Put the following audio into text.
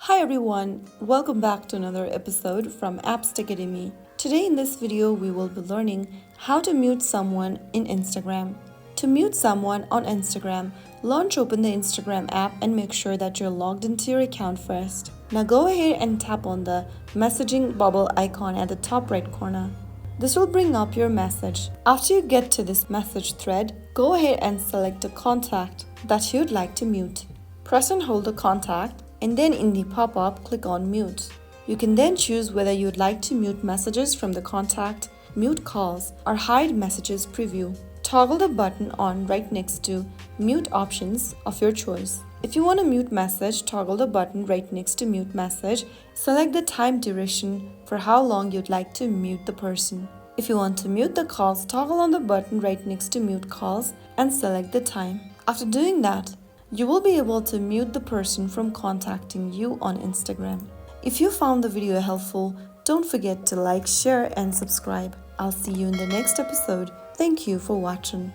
Hi everyone, welcome back to another episode from Apps Academy. Today in this video we will be learning how to mute someone in Instagram. To mute someone on Instagram, open the Instagram app and make sure that you're logged into your account first. Now go ahead and tap on the messaging bubble icon at the top right corner. This will bring up your message. After you get to this message thread, go ahead and select a contact that you'd like to mute. Press and hold the contact and then in the pop-up, click on Mute. You can then choose whether you'd like to mute messages from the contact, mute calls, or hide messages preview. Toggle the button on right next to Mute options of your choice. If you want to mute message, toggle the button right next to Mute message. Select the time duration for how long you'd like to mute the person. If you want to mute the calls, toggle on the button right next to Mute calls and select the time. After doing that, you will be able to mute the person from contacting you on Instagram. If you found the video helpful, don't forget to like, share, and subscribe. I'll see you in the next episode. Thank you for watching.